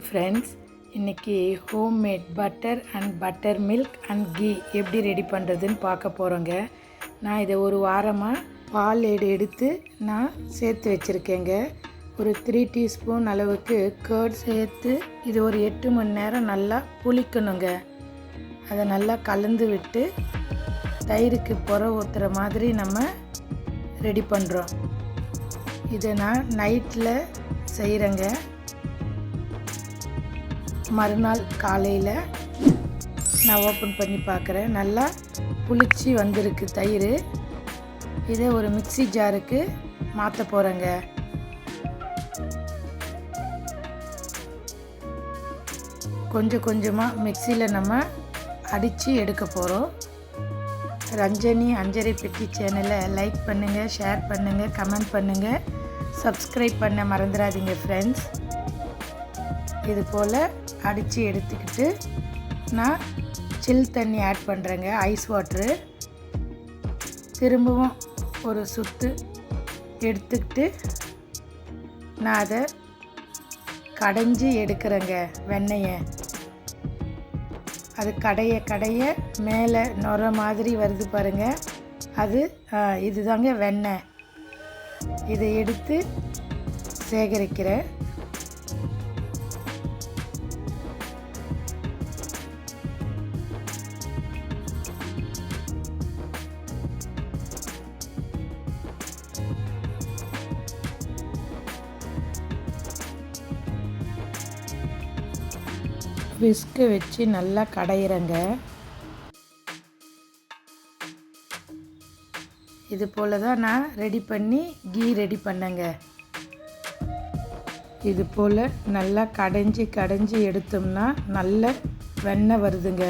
Friends, இன்றைக்கி homemade butter and buttermilk and ghee எப்படி ready பண்ணுறதுன்னு பார்க்க போகிறோங்க. நான் இதை ஒரு வாரமாக பால் எடுத்து நான் சேர்த்து வச்சுருக்கேங்க. ஒரு 3 டீஸ்பூன் அளவுக்கு கர்ட் சேர்த்து இது ஒரு 8 மணி நேரம் நல்லா புளிக்கணுங்க. அதை நல்லா கலந்து விட்டு தயிருக்கு புற ஊற்றுற மாதிரி நம்ம ரெடி பண்ணுறோம். இதை நான் நைட்டில் செய்கிறேங்க. மறுநாள் காலையில் நான் ஓப்பன் பண்ணி பார்க்குறேன். நல்லா புளிச்சு வந்திருக்கு தயிர். இதை ஒரு மிக்ஸி ஜாருக்கு மாற்ற போகிறேங்க. கொஞ்சம் கொஞ்சமாக மிக்சியில் நம்ம அடித்து எடுக்க போகிறோம். ரஞ்சனி அஞ்சரை பெட்டி சேனலை லைக் பண்ணுங்கள், ஷேர் பண்ணுங்கள், கமெண்ட் பண்ணுங்கள், சப்ஸ்கிரைப் பண்ண மறந்துடாதீங்க ஃப்ரெண்ட்ஸ். இது போல் அடித்து எடுத்துக்கிட்டு நான் சில் தண்ணி ஆட் பண்ணுறேங்க, ஐஸ் வாட்ரு. திரும்பவும் ஒரு சுற்று எடுத்துக்கிட்டு நான் அதை கடைஞ்சி எடுக்கிறேங்க. வெண்ணெயை அது கடைய மேலே நுர மாதிரி வருது பாருங்கள், அது இதுதாங்க வெண்ணெய். இதை எடுத்து சேகரிக்கிறேன். விஸ்கு வச்சு நல்லா கடையிறங்க. இது போல் தான் நான் ரெடி பண்ணி கீ ரெடி பண்ணேங்க. இது போல் நல்லா கடைஞ்சி எடுத்தோம்னா நல்ல வெண்ணெய் வருதுங்க.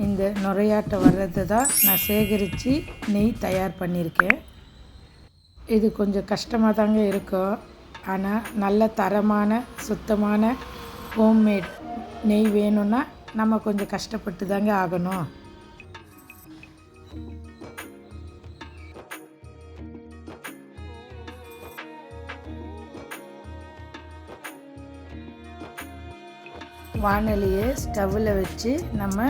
இந்த நுரையாட்டம் வர்றது தான் நான் சேகரித்து நெய் தயார் பண்ணியிருக்கேன். இது கொஞ்சம் கஷ்டமாக தாங்க இருக்கும். ஆனால் நல்ல தரமான சுத்தமான ஹோம்மேட் நெய் வேணும்னா நம்ம கொஞ்சம் கஷ்டப்பட்டு தாங்க ஆகணும். வாணலியை ஸ்டவ்வில் வச்சு நம்ம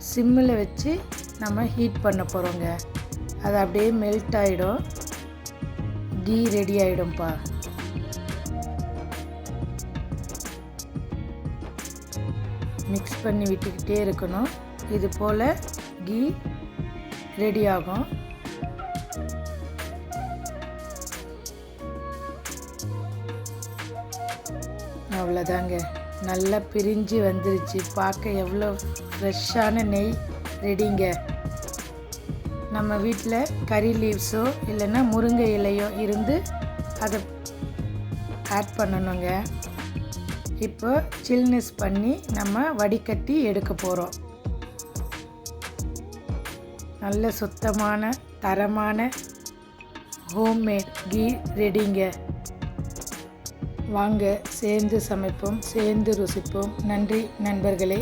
சிம்மில் வச்சு நம்ம ஹீட் பண்ண போகிறோங்க. அது அப்படியே மெல்ட் ஆகிடும், கீ ரெடி ஆகிடும்ப்பா. மிக்ஸ் பண்ணி விட்டுக்கிட்டே இருக்கணும். இது போல் கீ ரெடி ஆகும். அவ்வளோதாங்க, நல்லா பிரிஞ்சு வந்துருச்சு. பார்க்க எவ்வளோ ஃப்ரெஷ்ஷான நெய் ரெடிங்க. நம்ம வீட்டில் கறி லீவ்ஸோ இல்லைன்னா முருங்கை இலையோ இருந்து அதை ஆட் பண்ணணுங்க. இப்போ சில்னஸ் பண்ணி நம்ம வடிகட்டி எடுக்க போகிறோம். நல்ல சுத்தமான தரமான ஹோம்மேட் கீ ரெடிங்க. வாங்க சேர்ந்து சமைப்போம், சேர்ந்து ருசிப்போம். நன்றி நண்பர்களே.